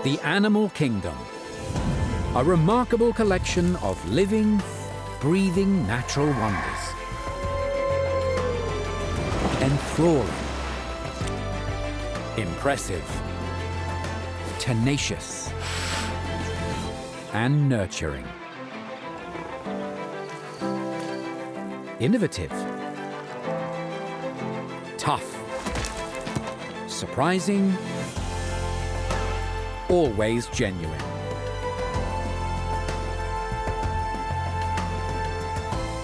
The Animal Kingdom. A remarkable collection of living, breathing natural wonders. Enthralling. Impressive. Tenacious. And nurturing. Innovative. Tough. Surprising. Always genuine.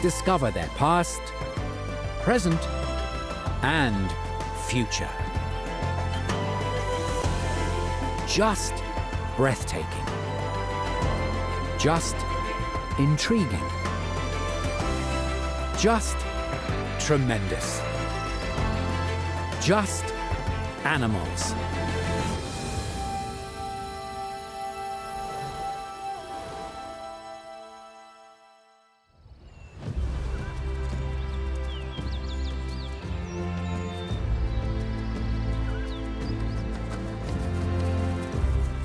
Discover their past, present, and future. Just breathtaking. Just intriguing. Just tremendous. Just animals.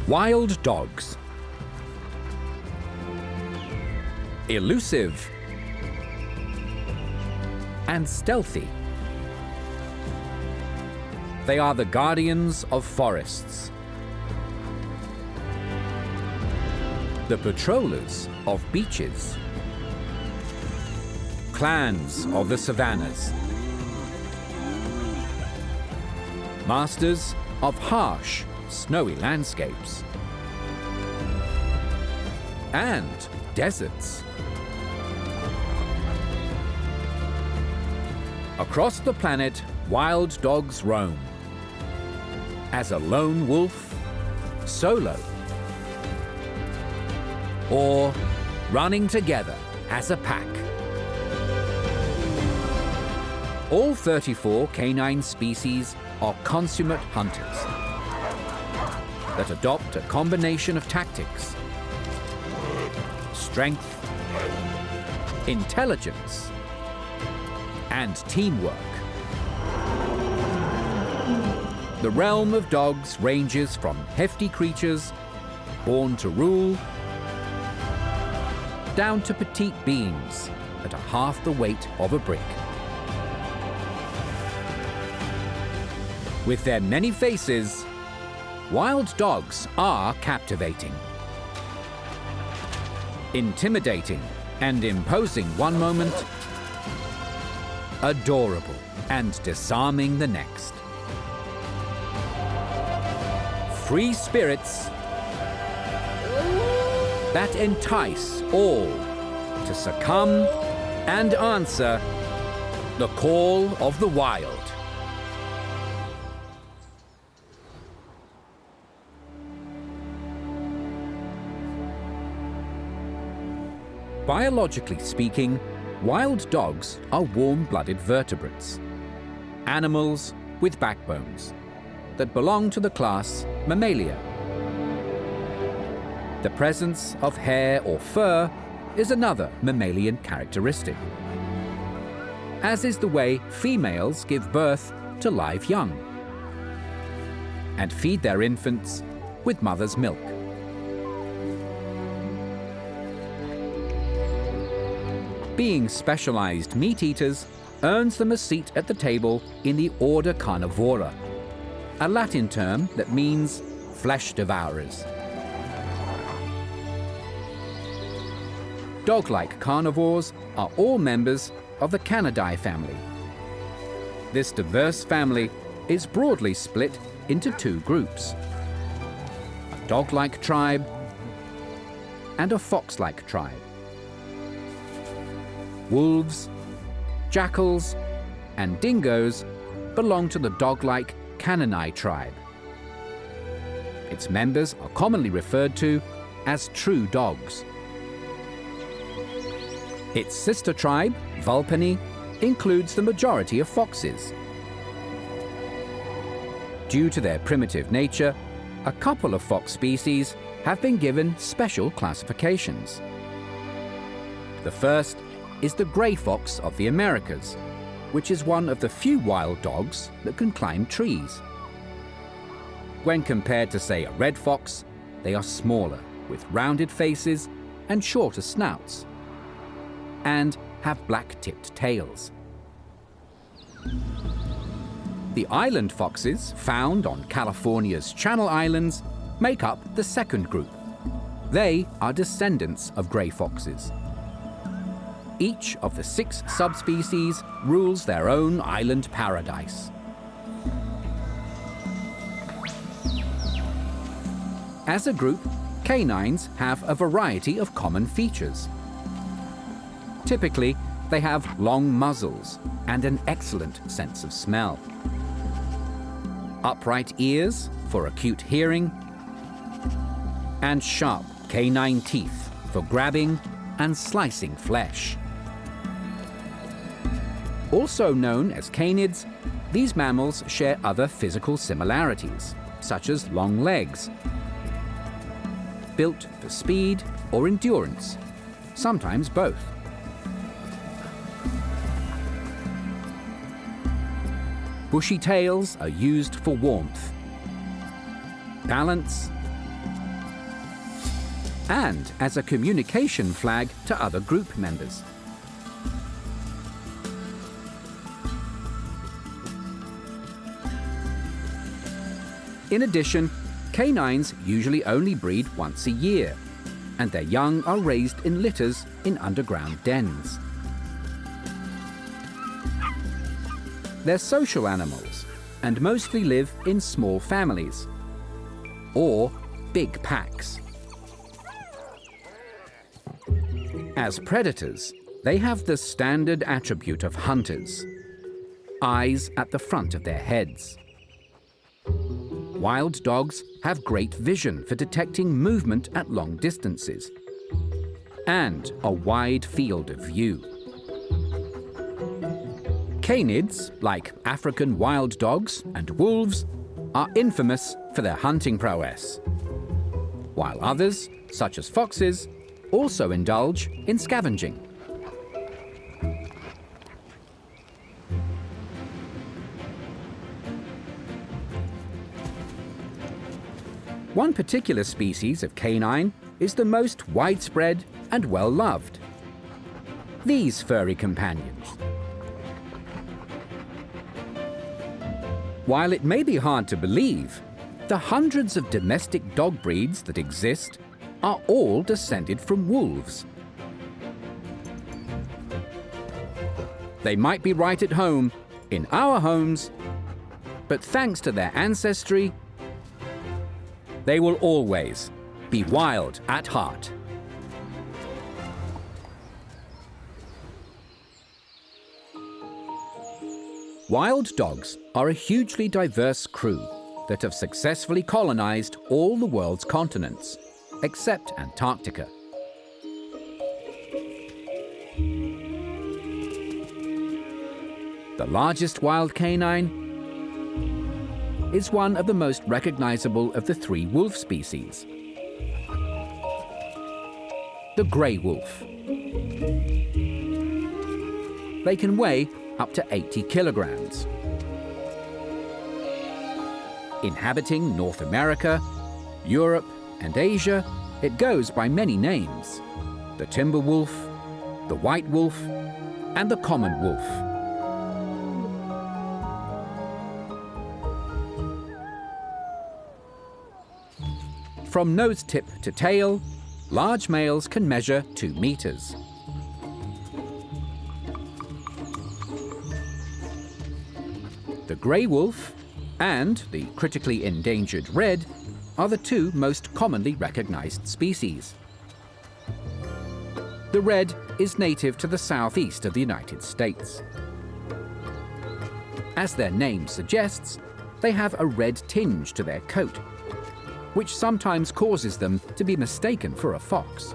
Wild dogs. Elusive and stealthy. They are the guardians of forests, the patrollers of beaches, clans of the savannas, masters of harsh, snowy landscapes, and deserts. Across the planet, wild dogs roam. As a lone wolf, solo, or running together as a pack. All 34 canine species are consummate hunters that adopt a combination of tactics, strength, intelligence, and teamwork. The realm of dogs ranges from hefty creatures born to rule down to petite beings that are half the weight of a brick. With their many faces, wild dogs are captivating, intimidating and imposing one moment, adorable and disarming the next. Free spirits that entice all to succumb and answer the call of the wild. Biologically speaking, wild dogs are warm-blooded vertebrates, animals with backbones that belong to the class Mammalia. The presence of hair or fur is another mammalian characteristic, as is the way females give birth to live young and feed their infants with mother's milk. Being specialized meat eaters earns them a seat at the table in the Order Carnivora, a Latin term that means flesh devourers. Dog-like carnivores are all members of the Canidae family. This diverse family is broadly split into two groups: a dog-like tribe and a fox-like tribe. Wolves, jackals, and dingoes belong to the dog-like Caninae tribe. Its members are commonly referred to as true dogs. Its sister tribe, Vulpini, includes the majority of foxes. Due to their primitive nature, a couple of fox species have been given special classifications. The first is the gray fox of the Americas, which is one of the few wild dogs that can climb trees. When compared to, say, a red fox, they are smaller, with rounded faces and shorter snouts, and have black-tipped tails. The island foxes found on California's Channel Islands make up the second group. They are descendants of grey foxes. Each of the 6 subspecies rules their own island paradise. As a group, canines have a variety of common features. Typically, they have long muzzles and an excellent sense of smell. Upright ears for acute hearing, and sharp canine teeth for grabbing and slicing flesh. Also known as canids, these mammals share other physical similarities, such as long legs, built for speed or endurance, sometimes both. Bushy tails are used for warmth, balance, and as a communication flag to other group members. In addition, canines usually only breed once a year, and their young are raised in litters in underground dens. They're social animals and mostly live in small families or big packs. As predators, they have the standard attribute of hunters: eyes at the front of their heads. Wild dogs have great vision for detecting movement at long distances and a wide field of view. Canids, like African wild dogs and wolves, are infamous for their hunting prowess, while others, such as foxes, also indulge in scavenging. One particular species of canine is the most widespread and well-loved: these furry companions. While it may be hard to believe, the hundreds of domestic dog breeds that exist are all descended from wolves. They might be right at home, in our homes, but thanks to their ancestry, they will always be wild at heart. Wild dogs are a hugely diverse crew that have successfully colonized all the world's continents, except Antarctica. The largest wild canine is one of the most recognizable of the 3 wolf species: the grey wolf. They can weigh up to 80 kilograms. Inhabiting North America, Europe, and Asia, it goes by many names: the timber wolf, the white wolf, and the common wolf. From nose tip to tail, large males can measure 2 meters. The grey wolf and the critically endangered red are the 2 most commonly recognized species. The red is native to the southeast of the United States. As their name suggests, they have a red tinge to their coat, which sometimes causes them to be mistaken for a fox.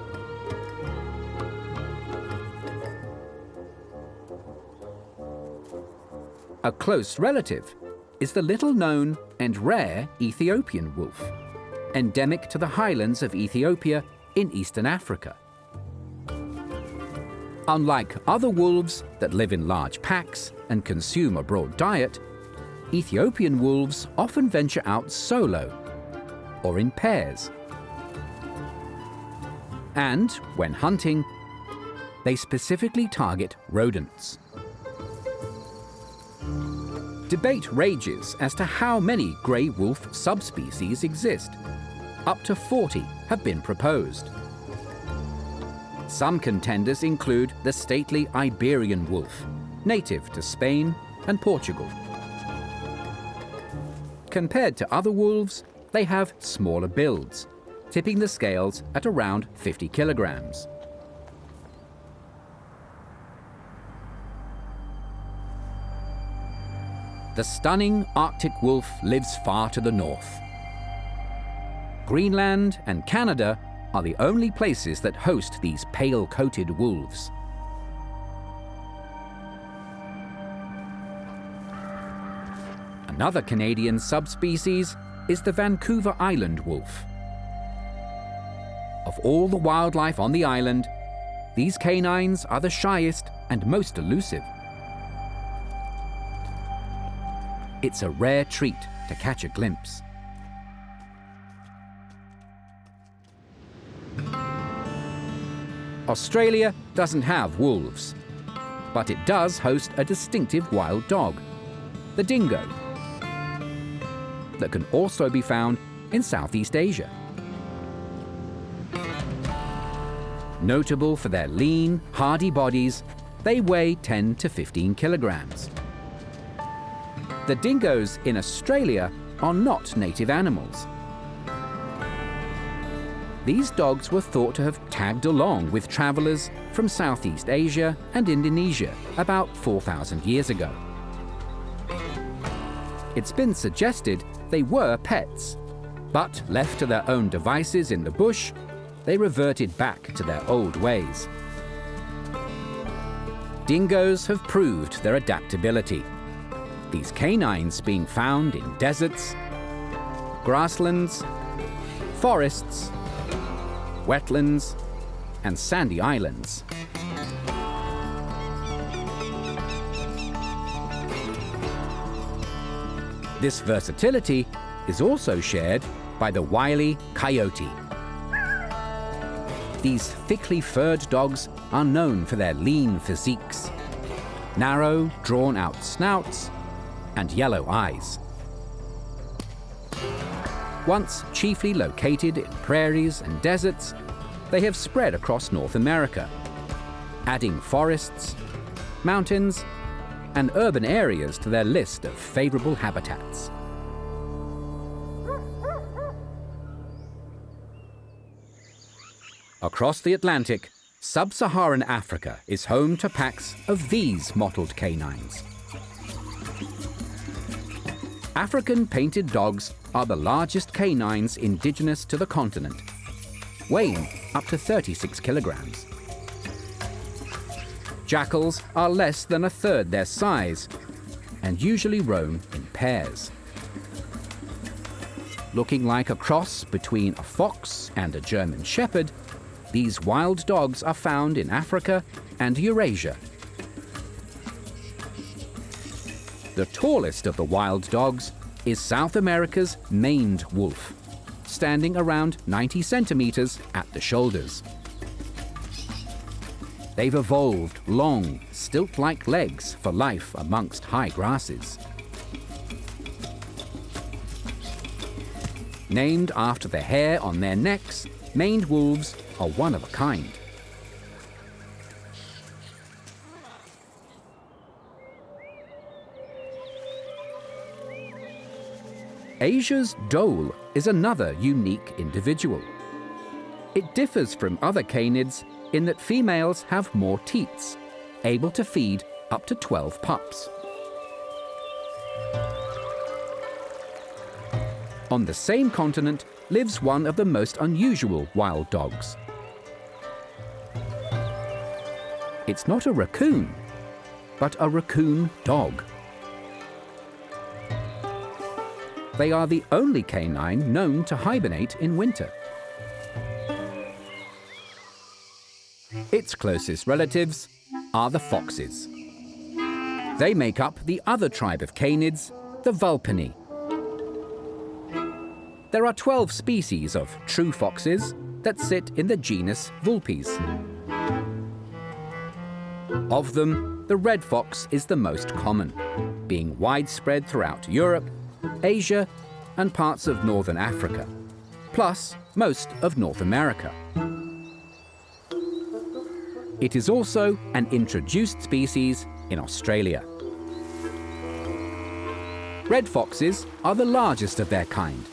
A close relative is the little-known and rare Ethiopian wolf, endemic to the highlands of Ethiopia in eastern Africa. Unlike other wolves that live in large packs and consume a broad diet, Ethiopian wolves often venture out solo or in pairs, And, when hunting, they specifically target rodents. Debate rages as to how many grey wolf subspecies exist. Up to 40 have been proposed. Some contenders include the stately Iberian wolf, native to Spain and Portugal. Compared to other wolves, they have smaller builds, tipping the scales at around 50 kilograms. The stunning Arctic wolf lives far to the north. Greenland and Canada are the only places that host these pale-coated wolves. Another Canadian subspecies is the Vancouver Island wolf. Of all the wildlife on the island, these canines are the shyest and most elusive. It's a rare treat to catch a glimpse. Australia doesn't have wolves, but it does host a distinctive wild dog, the dingo, that can also be found in Southeast Asia. Notable for their lean, hardy bodies, they weigh 10 to 15 kilograms. The dingoes in Australia are not native animals. These dogs were thought to have tagged along with travelers from Southeast Asia and Indonesia about 4,000 years ago. It's been suggested they were pets, but left to their own devices in the bush, they reverted back to their old ways. Dingoes have proved their adaptability, these canines being found in deserts, grasslands, forests, wetlands, and sandy islands. This versatility is also shared by the wily coyote. These thickly furred dogs are known for their lean physiques, narrow, drawn-out snouts, and yellow eyes. Once chiefly located in prairies and deserts, they have spread across North America, adding forests, mountains, and urban areas to their list of favorable habitats. Across the Atlantic, sub-Saharan Africa is home to packs of these mottled canines. African painted dogs are the largest canines indigenous to the continent, weighing up to 36 kilograms. Jackals are less than a third their size and usually roam in pairs. Looking like a cross between a fox and a German shepherd, these wild dogs are found in Africa and Eurasia. The tallest of the wild dogs is South America's maned wolf, standing around 90 centimeters at the shoulders. They've evolved long, stilt-like legs for life amongst high grasses. Named after the hair on their necks, maned wolves are one of a kind. Asia's dhole is another unique individual. It differs from other canids in that females have more teats, able to feed up to 12 pups. On the same continent lives one of the most unusual wild dogs. It's not a raccoon, but a raccoon dog. They are the only canine known to hibernate in winter. Its closest relatives are the foxes. They make up the other tribe of canids, the Vulpini. There are 12 species of true foxes that sit in the genus Vulpes. Of them, the red fox is the most common, being widespread throughout Europe, Asia, and parts of northern Africa, plus most of North America. It is also an introduced species in Australia. Red foxes are the largest of their kind,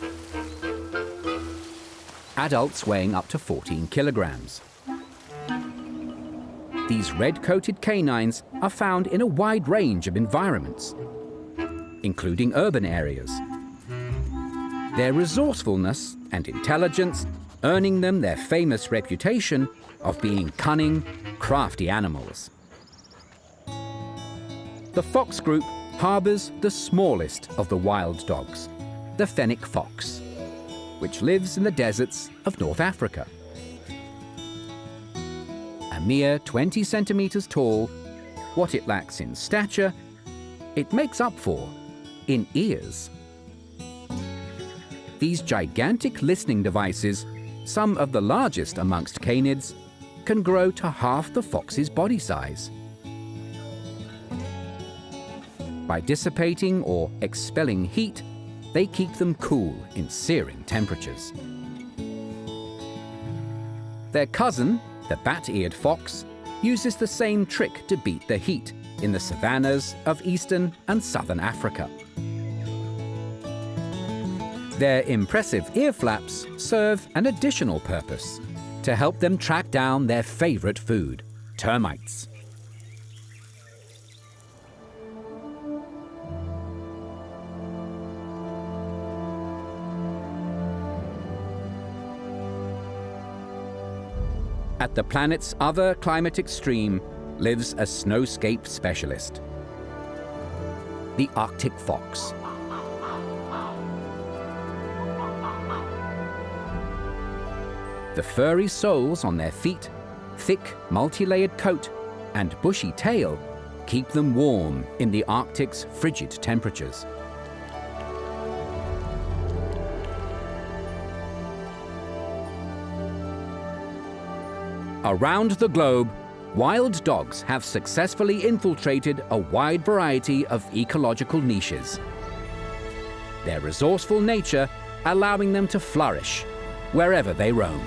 adults weighing up to 14 kilograms. These red-coated canines are found in a wide range of environments, including urban areas. Their resourcefulness and intelligence earning them their famous reputation of being cunning, crafty animals. The fox group harbours the smallest of the wild dogs, the fennec fox, which lives in the deserts of North Africa. A mere 20 centimetres tall, what it lacks in stature, it makes up for in ears. These gigantic listening devices, some of the largest amongst canids, can grow to half the fox's body size. By dissipating or expelling heat, they keep them cool in searing temperatures. Their cousin, the bat-eared fox, uses the same trick to beat the heat in the savannas of eastern and southern Africa. Their impressive ear flaps serve an additional purpose, to help them track down their favorite food, termites. At the planet's other climate extreme lives a snowscape specialist, the Arctic fox. The furry soles on their feet, thick, multi-layered coat, and bushy tail keep them warm in the Arctic's frigid temperatures. Around the globe, wild dogs have successfully infiltrated a wide variety of ecological niches, their resourceful nature allowing them to flourish wherever they roam.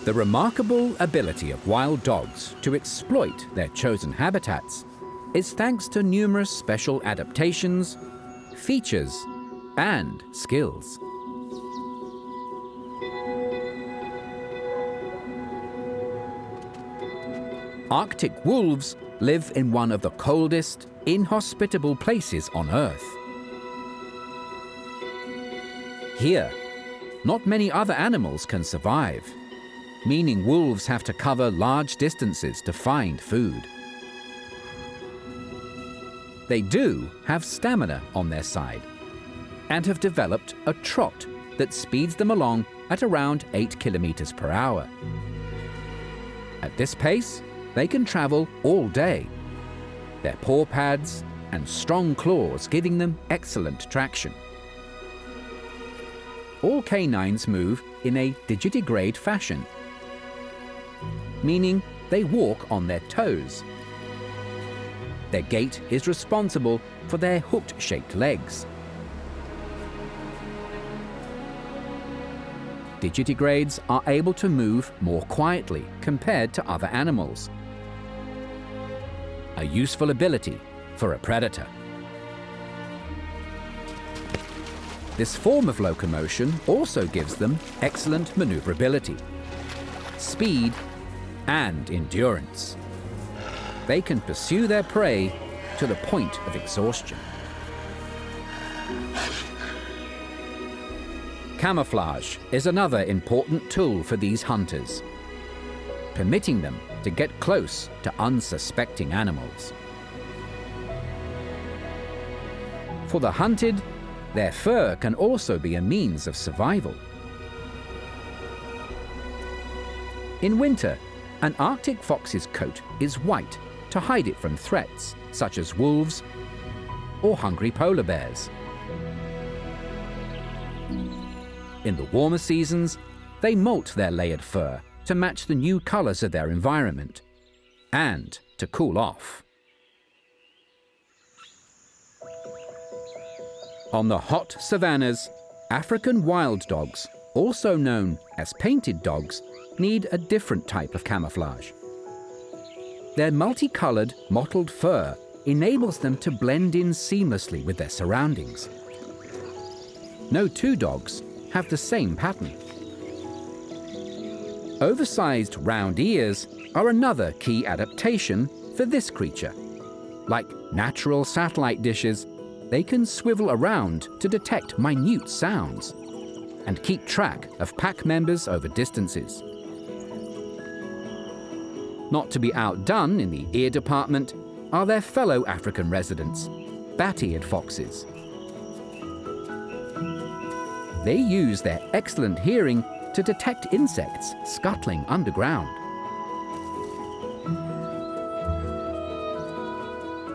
The remarkable ability of wild dogs to exploit their chosen habitats is thanks to numerous special adaptations, features, and skills. Arctic wolves live in one of the coldest, inhospitable places on Earth. Here, not many other animals can survive, meaning wolves have to cover large distances to find food. They do have stamina on their side and have developed a trot that speeds them along at around 8 kilometers per hour. At this pace, they can travel all day, their paw pads and strong claws giving them excellent traction. All canines move in a digitigrade fashion, meaning they walk on their toes. Their gait is responsible for their hooked-shaped legs. Digitigrades are able to move more quietly compared to other animals, a useful ability for a predator. This form of locomotion also gives them excellent maneuverability, speed, and endurance. They can pursue their prey to the point of exhaustion. Camouflage is another important tool for these hunters, permitting them to get close to unsuspecting animals. For the hunted, their fur can also be a means of survival. In winter, an Arctic fox's coat is white to hide it from threats such as wolves or hungry polar bears. In the warmer seasons, they molt their layered fur to match the new colors of their environment and to cool off. On the hot savannas, African wild dogs, also known as painted dogs, need a different type of camouflage. Their multicolored, mottled fur enables them to blend in seamlessly with their surroundings. No two dogs have the same pattern. Oversized round ears are another key adaptation for this creature. Like natural satellite dishes, they can swivel around to detect minute sounds and keep track of pack members over distances. Not to be outdone in the ear department are their fellow African residents, bat-eared foxes. They use their excellent hearing to detect insects scuttling underground.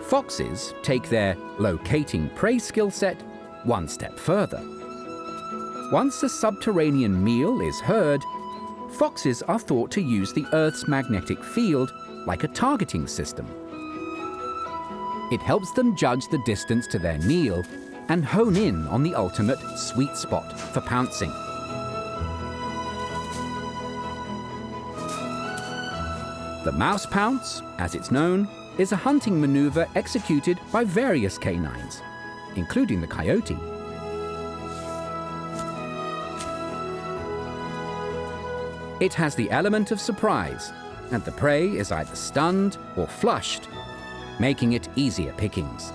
Foxes take their locating prey skill set one step further. Once a subterranean meal is heard, foxes are thought to use the Earth's magnetic field like a targeting system. It helps them judge the distance to their meal and hone in on the ultimate sweet spot for pouncing. The mouse pounce, as it's known, is a hunting maneuver executed by various canines, including the coyote. It has the element of surprise, and the prey is either stunned or flushed, making it easier pickings.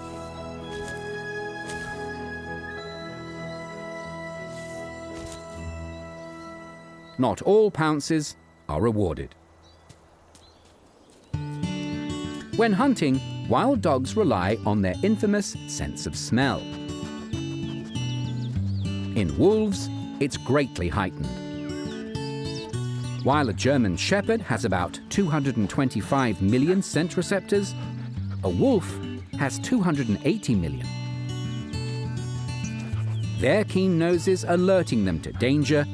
Not all pounces are rewarded. When hunting, wild dogs rely on their infamous sense of smell. In wolves, it's greatly heightened. While a German Shepherd has about 225 million scent receptors, a wolf has 280 million. Their keen noses alerting them to danger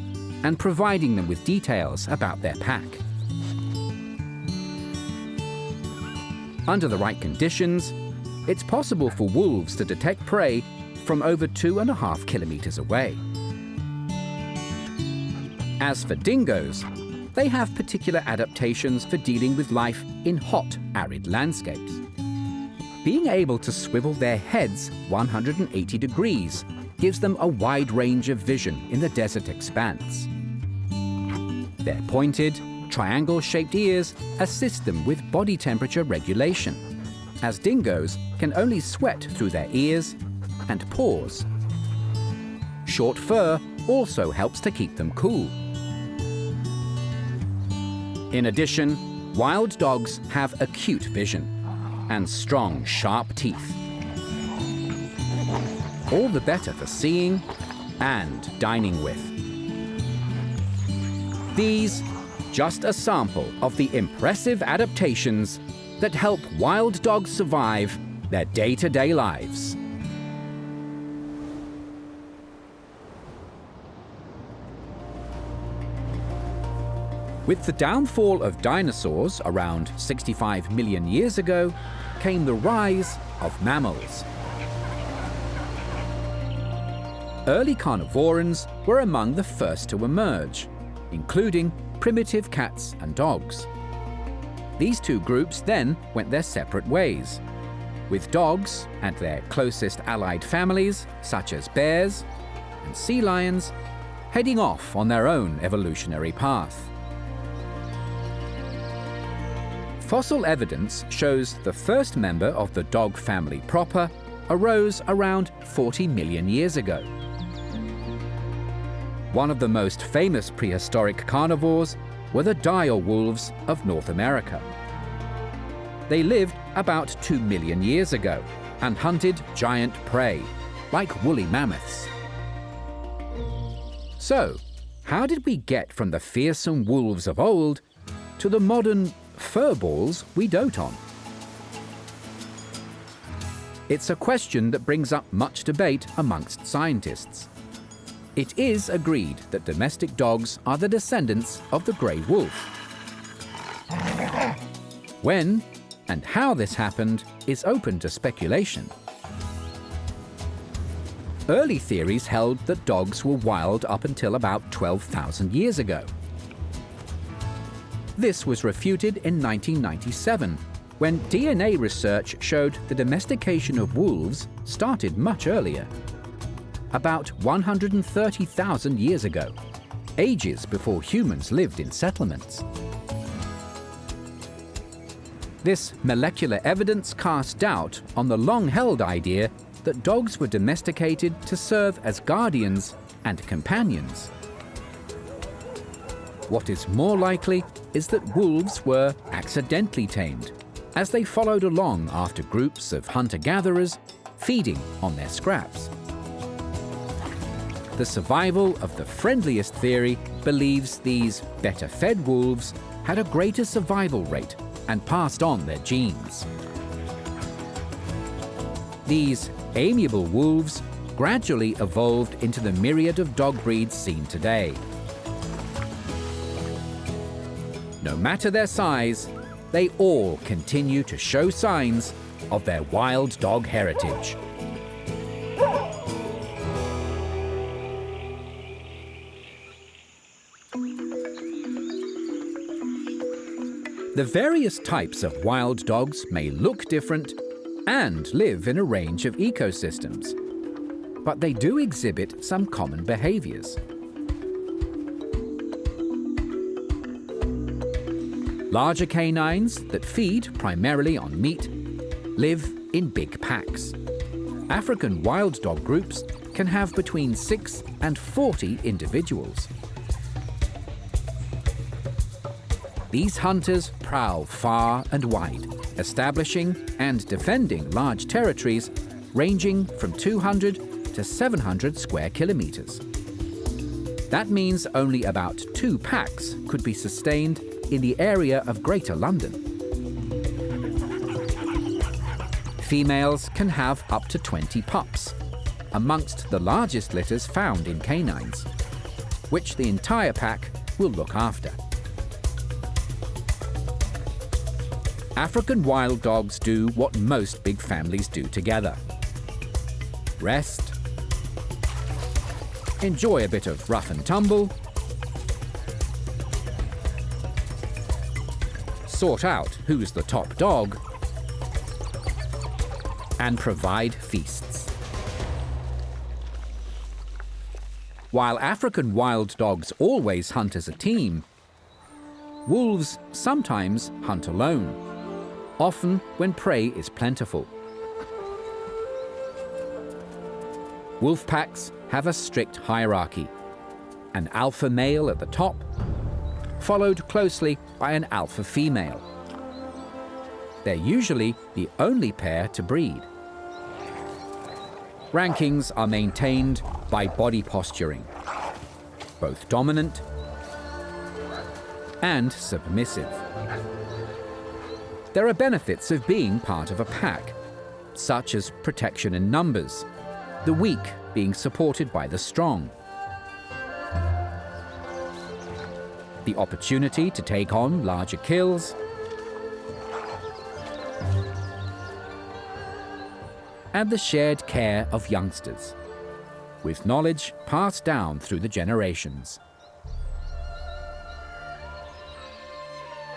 and providing them with details about their pack. Under the right conditions, it's possible for wolves to detect prey from over 2.5 kilometers away. As for dingoes, they have particular adaptations for dealing with life in hot, arid landscapes. Being able to swivel their heads 180 degrees gives them a wide range of vision in the desert expanse. Their pointed, triangle-shaped ears assist them with body temperature regulation, as dingoes can only sweat through their ears and paws. Short fur also helps to keep them cool. In addition, wild dogs have acute vision and strong, sharp teeth. All the better for seeing and dining with. These, just a sample of the impressive adaptations that help wild dogs survive their day-to-day lives. With the downfall of dinosaurs around 65 million years ago, came the rise of mammals. Early carnivorans were among the first to emerge, including primitive cats and dogs. These two groups then went their separate ways, with dogs and their closest allied families, such as bears and sea lions, heading off on their own evolutionary path. Fossil evidence shows the first member of the dog family proper arose around 40 million years ago. One of the most famous prehistoric carnivores were the dire wolves of North America. They lived about 2 million years ago and hunted giant prey, like woolly mammoths. So, how did we get from the fearsome wolves of old to the modern furballs we dote on? It's a question that brings up much debate amongst scientists. It is agreed that domestic dogs are the descendants of the grey wolf. When and how this happened is open to speculation. Early theories held that dogs were wild up until about 12,000 years ago. This was refuted in 1997, when DNA research showed the domestication of wolves started much earlier, about 130,000 years ago, ages before humans lived in settlements. This molecular evidence cast doubt on the long-held idea that dogs were domesticated to serve as guardians and companions. What is more likely is that wolves were accidentally tamed, as they followed along after groups of hunter-gatherers feeding on their scraps. The survival of the friendliest theory believes these better-fed wolves had a greater survival rate and passed on their genes. These amiable wolves gradually evolved into the myriad of dog breeds seen today. No matter their size, they all continue to show signs of their wild dog heritage. The various types of wild dogs may look different and live in a range of ecosystems, but they do exhibit some common behaviors. Larger canines that feed primarily on meat live in big packs. African wild dog groups can have between 6 and 40 individuals. These hunters prowl far and wide, establishing and defending large territories ranging from 200 to 700 square kilometers. That means only about 2 packs could be sustained in the area of Greater London. Females can have up to 20 pups, amongst the largest litters found in canines, which the entire pack will look after. African wild dogs do what most big families do together. Rest, enjoy a bit of rough and tumble, sort out who's the top dog, and provide feasts. While African wild dogs always hunt as a team, wolves sometimes hunt alone, often when prey is plentiful. Wolf packs have a strict hierarchy, an alpha male at the top, followed closely by an alpha female. They're usually the only pair to breed. Rankings are maintained by body posturing, both dominant and submissive. There are benefits of being part of a pack, such as protection in numbers, the weak being supported by the strong, the opportunity to take on larger kills, and the shared care of youngsters, with knowledge passed down through the generations.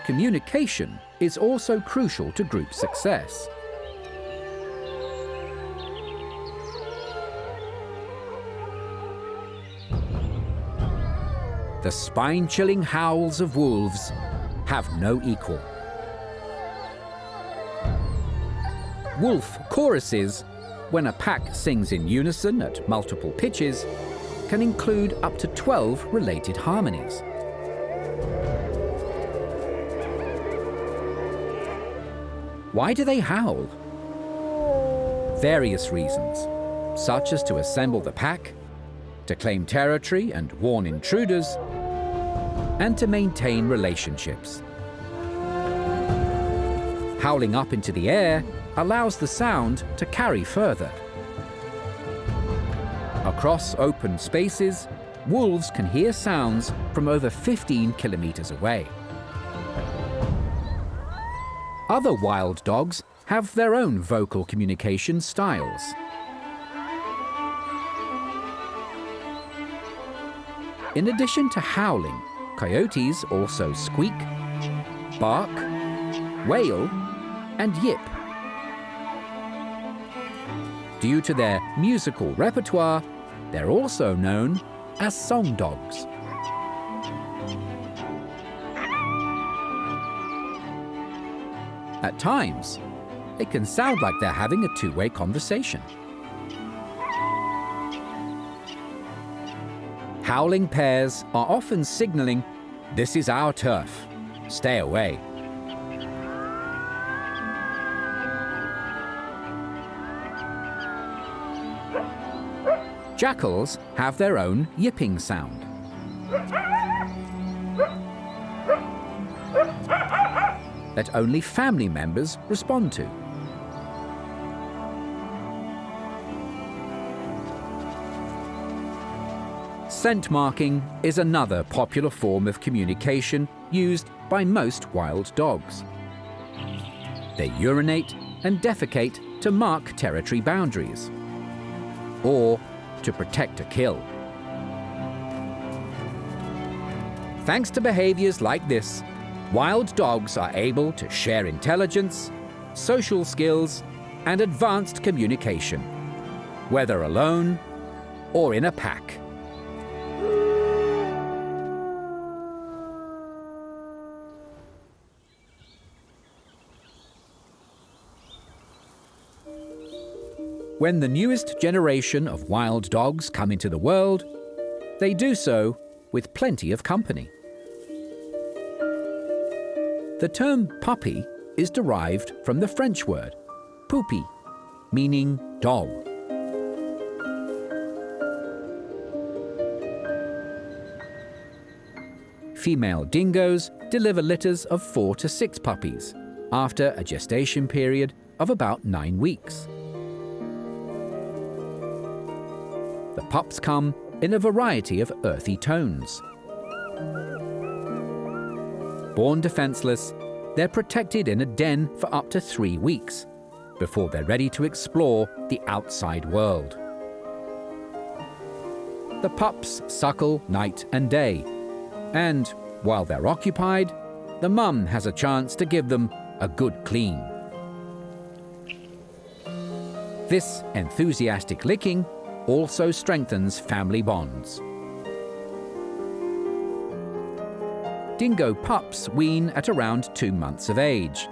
Communication is also crucial to group success. The spine-chilling howls of wolves have no equal. Wolf choruses, when a pack sings in unison at multiple pitches, can include up to 12 related harmonies. Why do they howl? Various reasons, such as to assemble the pack, to claim territory and warn intruders, and to maintain relationships. Howling up into the air allows the sound to carry further. Across open spaces, wolves can hear sounds from over 15 kilometers away. Other wild dogs have their own vocal communication styles. In addition to howling, coyotes also squeak, bark, wail, and yip. Due to their musical repertoire, they're also known as song dogs. At times, it can sound like they're having a two-way conversation. Howling pairs are often signaling, "This is our turf, stay away." Jackals have their own yipping sound. That only family members respond to. Scent marking is another popular form of communication used by most wild dogs. They urinate and defecate to mark territory boundaries, or to protect a kill. Thanks to behaviors like this, wild dogs are able to share intelligence, social skills, and advanced communication, whether alone or in a pack. When the newest generation of wild dogs come into the world, they do so with plenty of company. The term puppy is derived from the French word poupie, meaning dog. Female dingoes deliver litters of 4 to 6 puppies after a gestation period of about 9 weeks. The pups come in a variety of earthy tones. Born defenseless, they're protected in a den for up to 3 weeks before they're ready to explore the outside world. The pups suckle night and day, and while they're occupied, the mum has a chance to give them a good clean. This enthusiastic licking also strengthens family bonds. Dingo pups wean at around 2 months of age.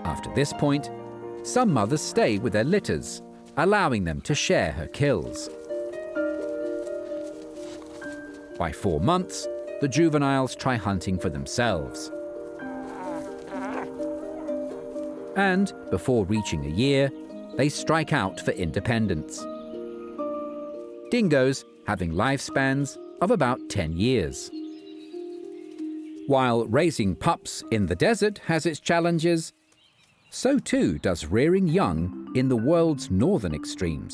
After this point, some mothers stay with their litters, allowing them to share her kills. By 4 months, the juveniles try hunting for themselves. And before reaching a year, they strike out for independence. Dingoes having lifespans of about 10 years. While raising pups in the desert has its challenges, so too does rearing young in the world's northern extremes.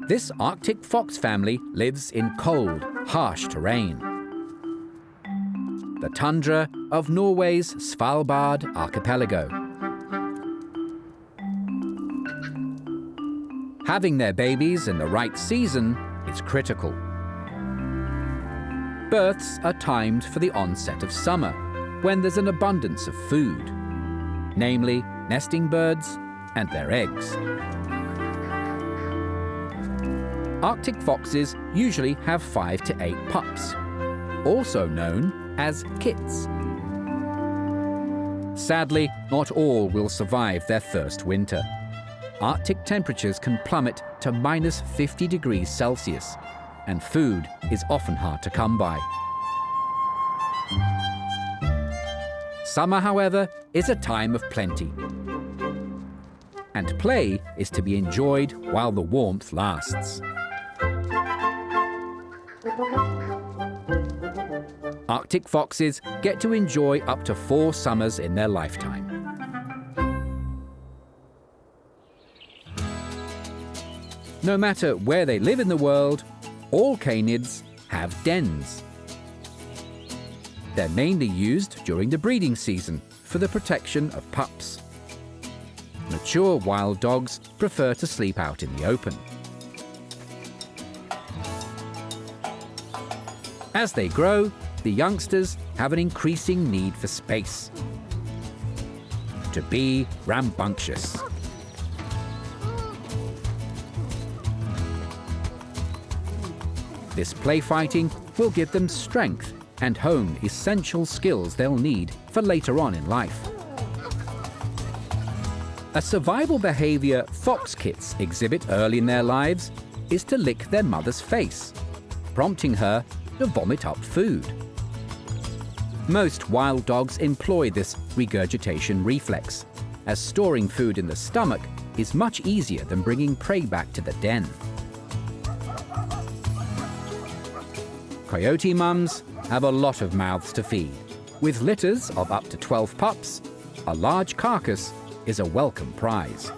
This Arctic fox family lives in cold, harsh terrain. The tundra of Norway's Svalbard archipelago. Having their babies in the right season is critical. Births are timed for the onset of summer, when there's an abundance of food, namely nesting birds and their eggs. Arctic foxes usually have 5 to 8 pups, also known as kits. Sadly, not all will survive their first winter. Arctic temperatures can plummet to minus 50 degrees Celsius, and food is often hard to come by. Summer, however, is a time of plenty, and play is to be enjoyed while the warmth lasts. Arctic Arctic foxes get to enjoy up to 4 summers in their lifetime. No matter where they live in the world, all canids have dens. They're mainly used during the breeding season for the protection of pups. Mature wild dogs prefer to sleep out in the open. As they grow, the youngsters have an increasing need for space, to be rambunctious. This play-fighting will give them strength and hone essential skills they'll need for later on in life. A survival behavior fox kits exhibit early in their lives is to lick their mother's face, prompting her to vomit up food. Most wild dogs employ this regurgitation reflex, as storing food in the stomach is much easier than bringing prey back to the den. Coyote mums have a lot of mouths to feed. With litters of up to 12 pups, a large carcass is a welcome prize.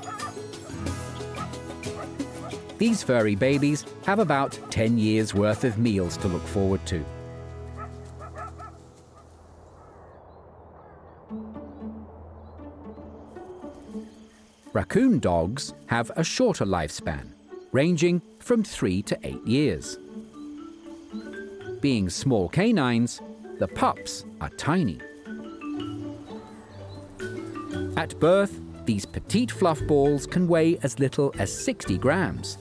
These furry babies have about 10 years' worth of meals to look forward to. Raccoon dogs have a shorter lifespan, ranging from 3 to 8 years. Being small canines, the pups are tiny. At birth, these petite fluff balls can weigh as little as 60 grams,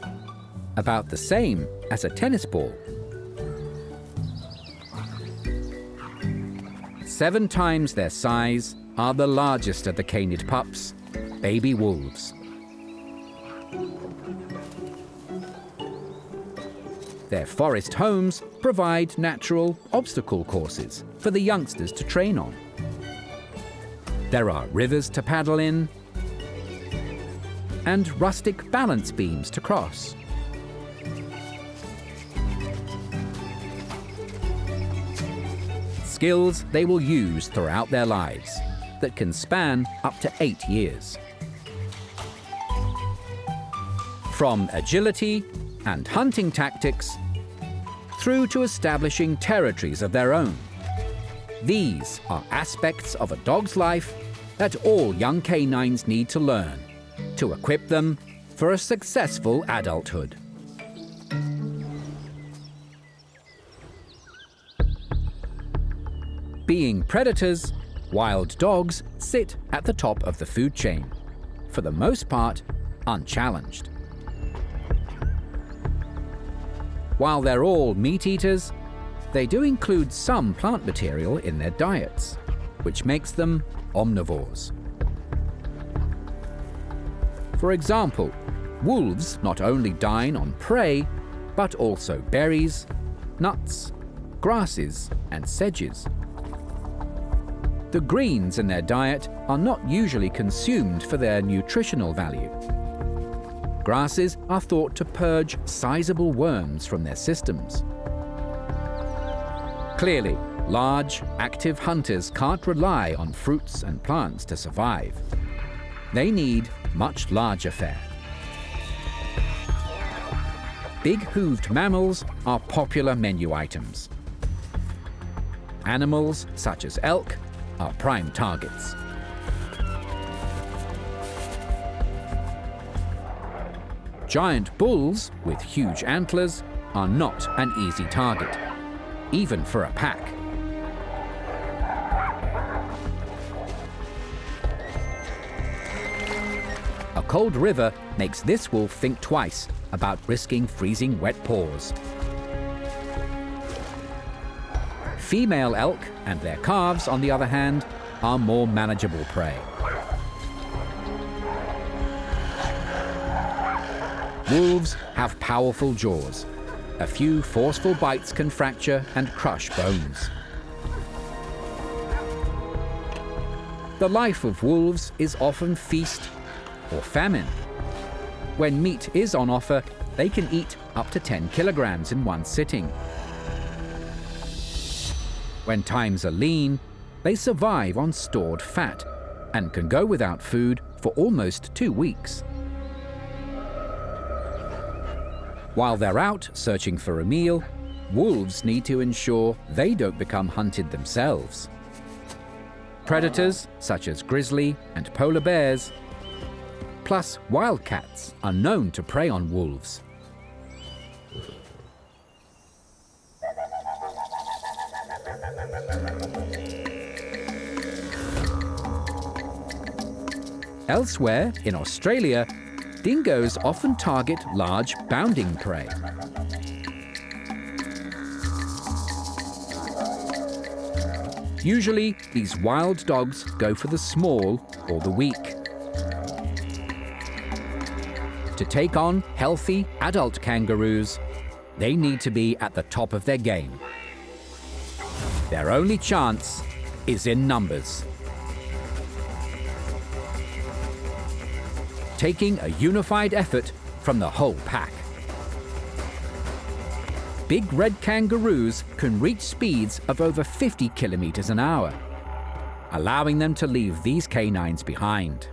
about the same as a tennis ball. 7 times their size are the largest of the canid pups, baby wolves. Their forest homes provide natural obstacle courses for the youngsters to train on. There are rivers to paddle in and rustic balance beams to cross. Skills they will use throughout their lives that can span up to 8 years. From agility and hunting tactics through to establishing territories of their own. These are aspects of a dog's life that all young canines need to learn to equip them for a successful adulthood. Being predators, wild dogs sit at the top of the food chain, for the most part unchallenged. While they're all meat eaters, they do include some plant material in their diets, which makes them omnivores. For example, wolves not only dine on prey, but also berries, nuts, grasses, and sedges. The greens in their diet are not usually consumed for their nutritional value. Grasses are thought to purge sizable worms from their systems. Clearly, large, active hunters can't rely on fruits and plants to survive. They need much larger fare. Big-hooved mammals are popular menu items. Animals such as elk are prime targets. Giant bulls with huge antlers are not an easy target, even for a pack. A cold river makes this wolf think twice about risking freezing wet paws. Female elk and their calves, on the other hand, are more manageable prey. Wolves have powerful jaws. A few forceful bites can fracture and crush bones. The life of wolves is often feast or famine. When meat is on offer, they can eat up to 10 kilograms in one sitting. When times are lean, they survive on stored fat and can go without food for almost 2 weeks. While they're out searching for a meal, wolves need to ensure they don't become hunted themselves. Predators, such as grizzly and polar bears, plus wildcats, are known to prey on wolves. Elsewhere, in Australia, dingoes often target large bounding prey. Usually, these wild dogs go for the small or the weak. To take on healthy adult kangaroos, they need to be at the top of their game. Their only chance is in numbers. Taking a unified effort from the whole pack. Big red kangaroos can reach speeds of over 50 kilometers an hour, allowing them to leave these canines behind.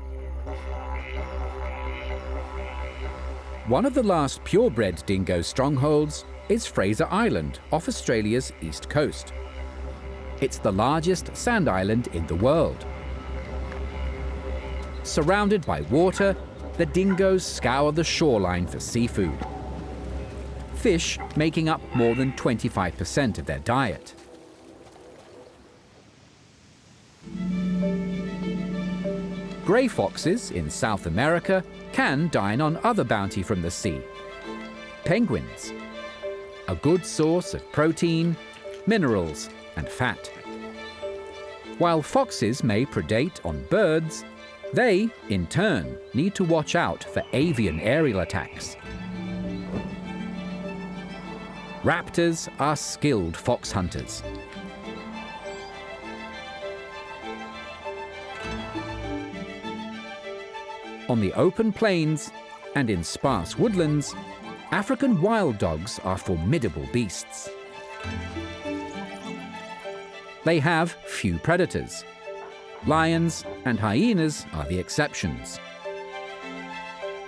One of the last purebred dingo strongholds is Fraser Island off Australia's east coast. It's the largest sand island in the world. Surrounded by water, the dingoes scour the shoreline for seafood, fish making up more than 25% of their diet. Grey foxes in South America can dine on other bounty from the sea. Penguins, a good source of protein, minerals, and fat. While foxes may predate on birds, they, in turn, need to watch out for avian aerial attacks. Raptors are skilled fox hunters. On the open plains and in sparse woodlands, African wild dogs are formidable beasts. They have few predators. Lions and hyenas are the exceptions.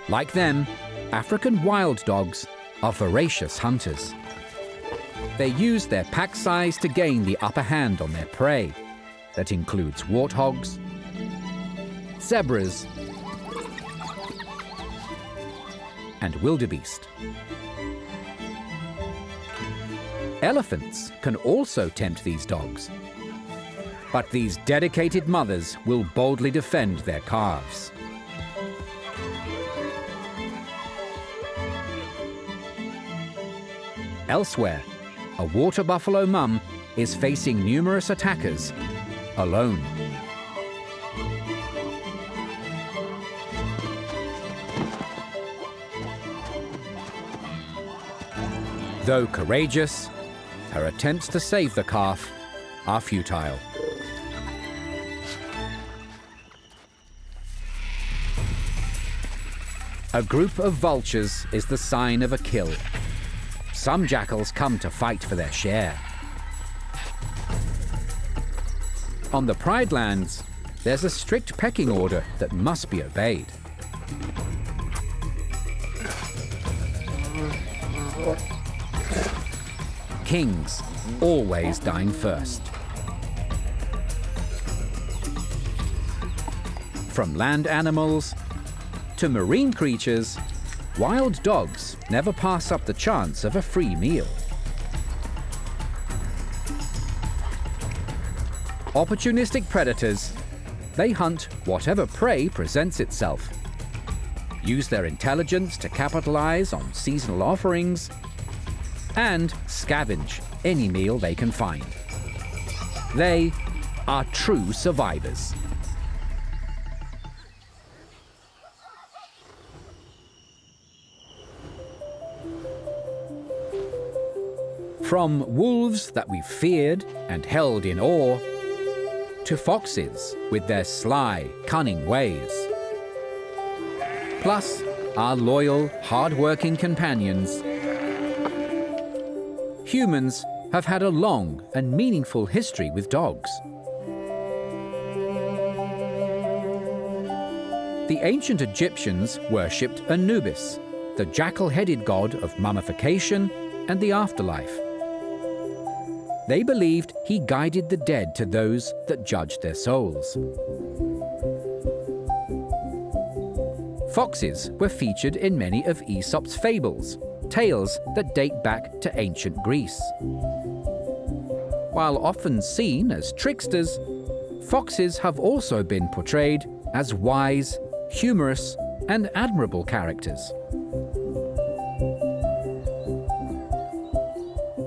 Like them, African wild dogs are voracious hunters. They use their pack size to gain the upper hand on their prey. That includes warthogs, zebras, and wildebeest. Elephants can also tempt these dogs. But these dedicated mothers will boldly defend their calves. Elsewhere, a water buffalo mum is facing numerous attackers alone. Though courageous, her attempts to save the calf are futile. A group of vultures is the sign of a kill. Some jackals come to fight for their share. On the Pride Lands, there's a strict pecking order that must be obeyed. Kings always dine first. From land animals to marine creatures, wild dogs never pass up the chance of a free meal. Opportunistic predators, they hunt whatever prey presents itself, use their intelligence to capitalize on seasonal offerings, and scavenge any meal they can find. They are true survivors. From wolves that we've feared and held in awe, to foxes with their sly, cunning ways. Plus, our loyal, hard-working companions, humans have had a long and meaningful history with dogs. The ancient Egyptians worshipped Anubis, the jackal-headed god of mummification and the afterlife. They believed he guided the dead to those that judged their souls. Foxes were featured in many of Aesop's fables, tales that date back to ancient Greece. While often seen as tricksters, foxes have also been portrayed as wise, humorous, and admirable characters.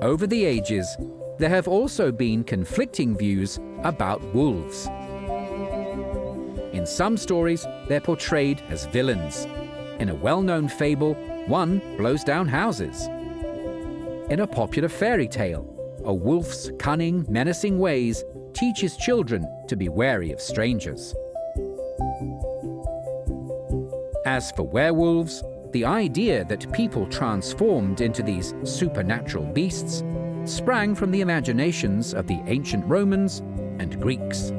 Over the ages, there have also been conflicting views about wolves. In some stories, they're portrayed as villains. In a well-known fable, one blows down houses. In a popular fairy tale, a wolf's cunning, menacing ways teaches children to be wary of strangers. As for werewolves, the idea that people transformed into these supernatural beasts sprang from the imaginations of the ancient Romans and Greeks.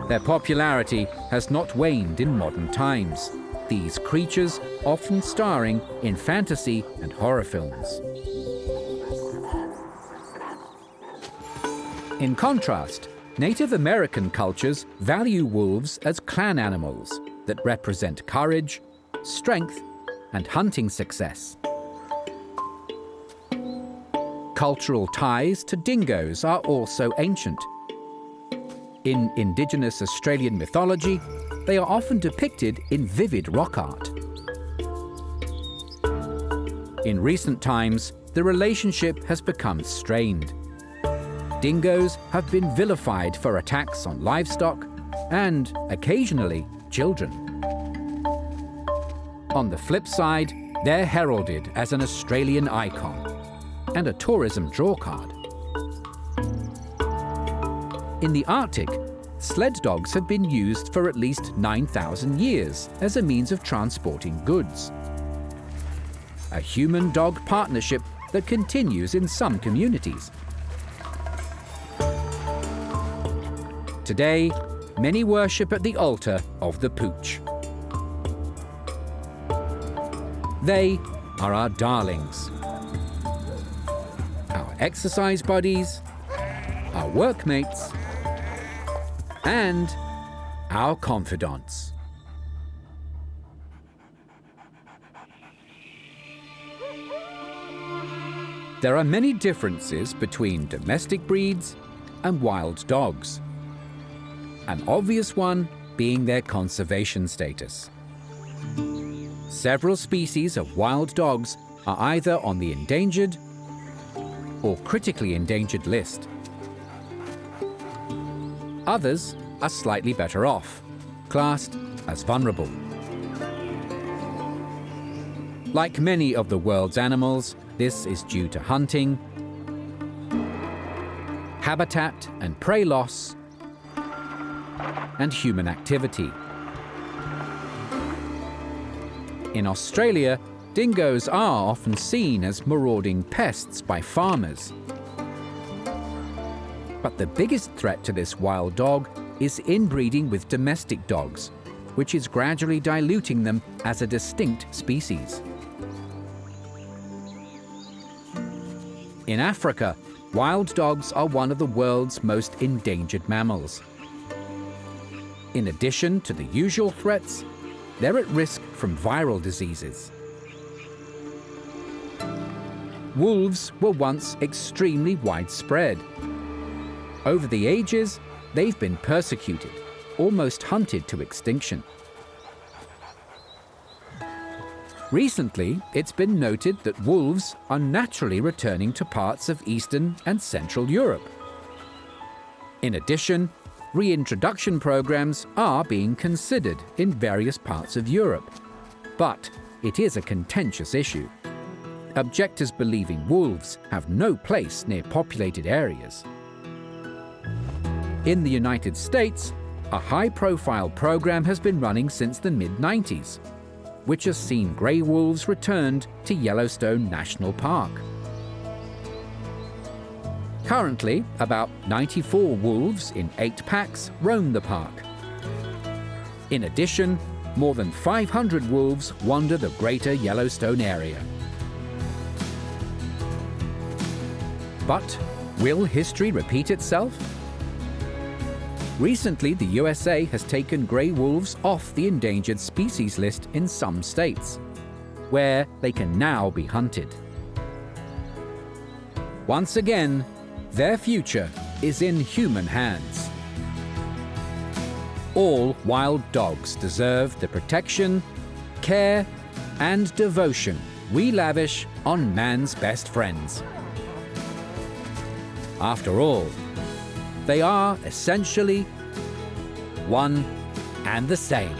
Their popularity has not waned in modern times, these creatures often starring in fantasy and horror films. In contrast, Native American cultures value wolves as clan animals that represent courage, strength, and hunting success. Cultural ties to dingoes are also ancient. In Indigenous Australian mythology, they are often depicted in vivid rock art. In recent times, the relationship has become strained. Dingoes have been vilified for attacks on livestock and, occasionally, children. On the flip side, they're heralded as an Australian icon and a tourism drawcard. In the Arctic, sled dogs have been used for at least 9,000 years as a means of transporting goods. A human-dog partnership that continues in some communities. Today, many worship at the altar of the pooch. They are our darlings, our exercise buddies, our workmates, and our confidants. There are many differences between domestic breeds and wild dogs. An obvious one being their conservation status. Several species of wild dogs are either on the endangered or critically endangered list. Others are slightly better off, classed as vulnerable. Like many of the world's animals, this is due to hunting, habitat and prey loss, and human activity. In Australia, dingoes are often seen as marauding pests by farmers. But the biggest threat to this wild dog is inbreeding with domestic dogs, which is gradually diluting them as a distinct species. In Africa, wild dogs are one of the world's most endangered mammals. In addition to the usual threats, they're at risk from viral diseases. Wolves were once extremely widespread. Over the ages, they've been persecuted, almost hunted to extinction. Recently, it's been noted that wolves are naturally returning to parts of Eastern and Central Europe. In addition, reintroduction programs are being considered in various parts of Europe. But it is a contentious issue. Objectors believing wolves have no place near populated areas. In the United States, a high-profile program has been running since the mid-90s, which has seen grey wolves returned to Yellowstone National Park. Currently, about 94 wolves in 8 packs roam the park. In addition, more than 500 wolves wander the greater Yellowstone area. But will history repeat itself? Recently, the USA has taken grey wolves off the endangered species list in some states, where they can now be hunted. Once again, their future is in human hands. All wild dogs deserve the protection, care, and devotion we lavish on man's best friends. After all, they are essentially one and the same.